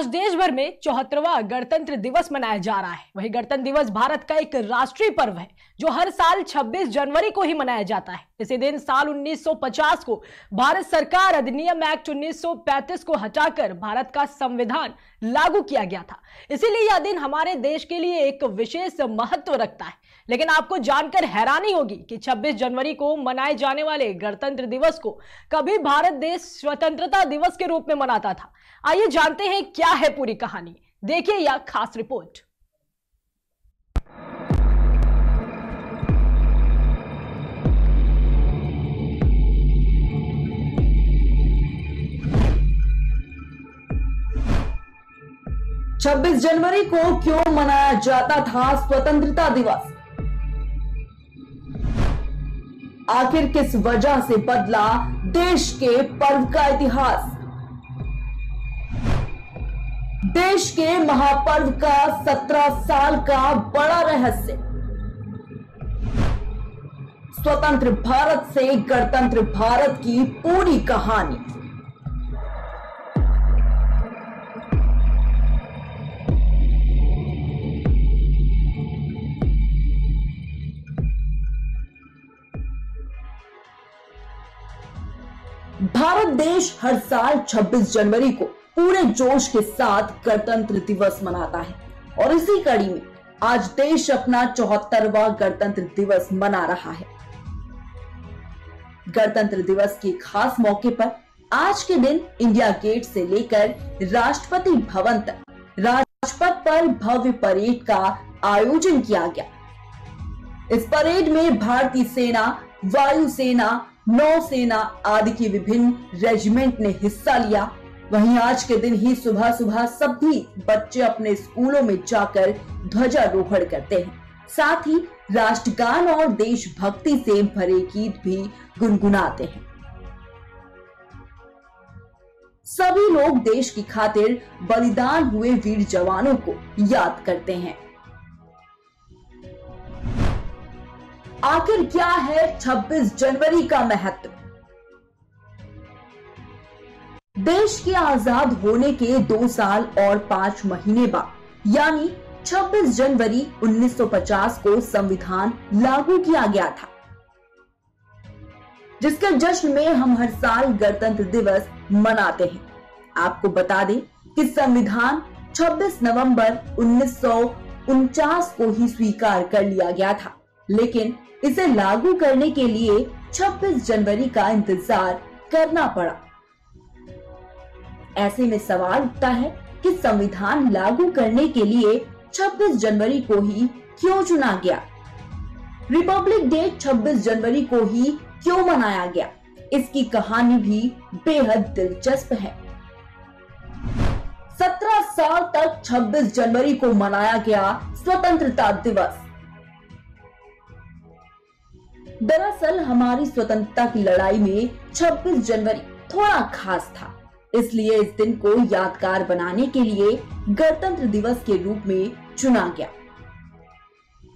आज देश भर में 74वां गणतंत्र दिवस मनाया जा रहा है। वहीं गणतंत्र दिवस भारत का एक राष्ट्रीय पर्व है जो हर साल 26 जनवरी को ही मनाया जाता है। इसी दिन साल 1950 को भारत सरकार अधिनियम एक्ट 1935 को हटाकर भारत का संविधान लागू किया गया था। इसीलिए यह दिन हमारे देश के लिए एक विशेष महत्व रखता है। लेकिन आपको जानकर हैरानी होगी कि 26 जनवरी को मनाए जाने वाले गणतंत्र दिवस को कभी भारत देश स्वतंत्रता दिवस के रूप में मनाता था। आइए जानते हैं क्या है पूरी कहानी। देखिए यह खास रिपोर्ट। छब्बीस जनवरी को क्यों मनाया जाता था स्वतंत्रता दिवस? आखिर किस वजह से बदला देश के पर्व का इतिहास? देश के महापर्व का 17 साल का बड़ा रहस्य। स्वतंत्र भारत से गणतंत्र भारत की पूरी कहानी। भारत देश हर साल 26 जनवरी को पूरे जोश के साथ गणतंत्र दिवस मनाता है और इसी कड़ी में आज देश अपना 74वां गणतंत्र दिवस मना रहा है। गणतंत्र दिवस के खास मौके पर आज के दिन इंडिया गेट से लेकर राष्ट्रपति भवन तक राजपथ पर भव्य परेड का आयोजन किया गया। इस परेड में भारतीय सेना, वायुसेना, नौसेना आदि की विभिन्न रेजिमेंट ने हिस्सा लिया। वहीं आज के दिन ही सुबह सुबह सभी बच्चे अपने स्कूलों में जाकर ध्वजारोहण करते हैं। साथ ही राष्ट्रगान और देशभक्ति से भरे गीत भी गुनगुनाते हैं। सभी लोग देश की खातिर बलिदान हुए वीर जवानों को याद करते हैं। आखिर क्या है 26 जनवरी का महत्व? देश के आजाद होने के 2 साल और 5 महीने बाद यानी 26 जनवरी 1950 को संविधान लागू किया गया था, जिसके जश्न में हम हर साल गणतंत्र दिवस मनाते हैं। आपको बता दें कि संविधान 26 नवंबर 1949 को ही स्वीकार कर लिया गया था, लेकिन इसे लागू करने के लिए 26 जनवरी का इंतजार करना पड़ा। ऐसे में सवाल उठता है कि संविधान लागू करने के लिए 26 जनवरी को ही क्यों चुना गया? रिपब्लिक डे 26 जनवरी को ही क्यों मनाया गया? इसकी कहानी भी बेहद दिलचस्प है। 17 साल तक 26 जनवरी को मनाया गया स्वतंत्रता दिवस। दरअसल हमारी स्वतंत्रता की लड़ाई में 26 जनवरी थोड़ा खास था, इसलिए इस दिन को यादगार बनाने के लिए गणतंत्र दिवस के रूप में चुना गया।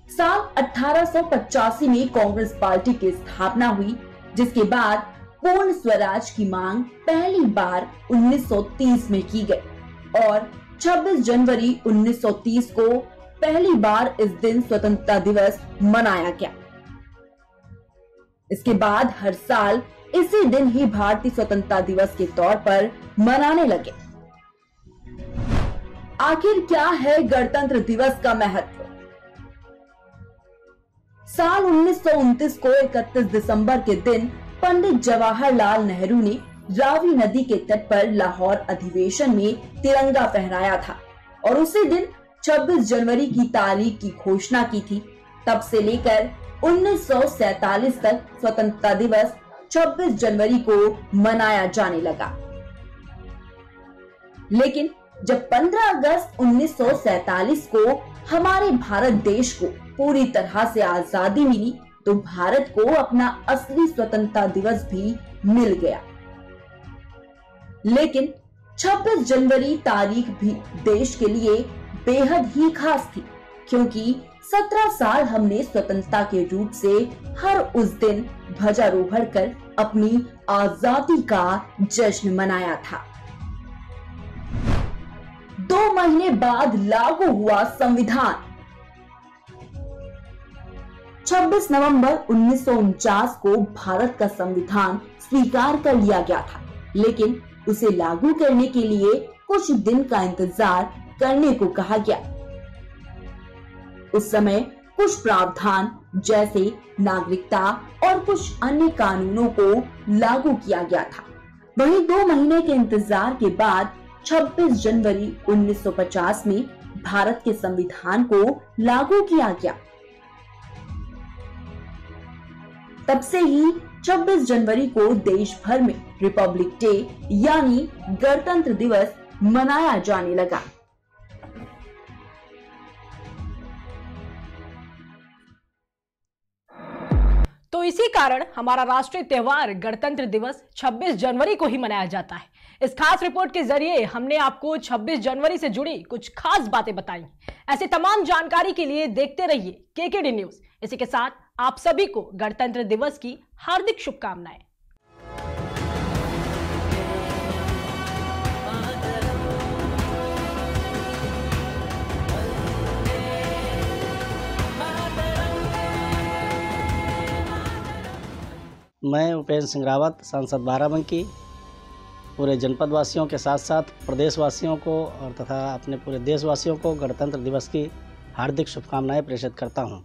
साल 1885 में कांग्रेस पार्टी की स्थापना हुई, जिसके बाद पूर्ण स्वराज की मांग पहली बार 1930 में की गई और 26 जनवरी 1930 को पहली बार इस दिन स्वतंत्रता दिवस मनाया गया। इसके बाद हर साल इसी दिन ही भारतीय स्वतंत्रता दिवस के तौर पर मनाने लगे। आखिर क्या है गणतंत्र दिवस का महत्व? साल 1929 को 31 दिसंबर के दिन पंडित जवाहरलाल नेहरू ने रावी नदी के तट पर लाहौर अधिवेशन में तिरंगा फहराया था और उसी दिन 26 जनवरी की तारीख की घोषणा की थी। तब से लेकर 1947 तक स्वतंत्रता दिवस 26 जनवरी को मनाया जाने लगा। लेकिन जब 15 अगस्त 1947 को हमारे भारत देश को पूरी तरह से आजादी मिली, तो भारत को अपना असली स्वतंत्रता दिवस भी मिल गया। लेकिन 26 जनवरी तारीख भी देश के लिए बेहद ही खास थी, क्योंकि 17 साल हमने स्वतंत्रता के रूप से हर उस दिन ध्वजारोहण कर अपनी आजादी का जश्न मनाया था। महीने बाद लागू हुआ संविधान। 26 नवंबर 1949 को भारत का संविधान स्वीकार कर लिया गया था, लेकिन उसे लागू करने के लिए कुछ दिन का इंतजार करने को कहा गया। उस समय कुछ प्रावधान जैसे नागरिकता और कुछ अन्य कानूनों को लागू किया गया था। वहीं 2 महीने के इंतजार के बाद 26 जनवरी 1950 में भारत के संविधान को लागू किया गया। तब से ही 26 जनवरी को देश भर में रिपब्लिक डे यानी गणतंत्र दिवस मनाया जाने लगा। तो इसी कारण हमारा राष्ट्रीय त्योहार गणतंत्र दिवस 26 जनवरी को ही मनाया जाता है। इस खास रिपोर्ट के जरिए हमने आपको 26 जनवरी से जुड़ी कुछ खास बातें बताई। ऐसे तमाम जानकारी के लिए देखते रहिए केकेडी न्यूज। इसी के साथ आप सभी को गणतंत्र दिवस की हार्दिक शुभकामनाएं। मैं उपेंद्र सिंह रावत, सांसद बाराबंकी, पूरे जनपद वासियों के साथ साथ प्रदेशवासियों को और तथा अपने पूरे देशवासियों को गणतंत्र दिवस की हार्दिक शुभकामनाएं प्रेषित करता हूं।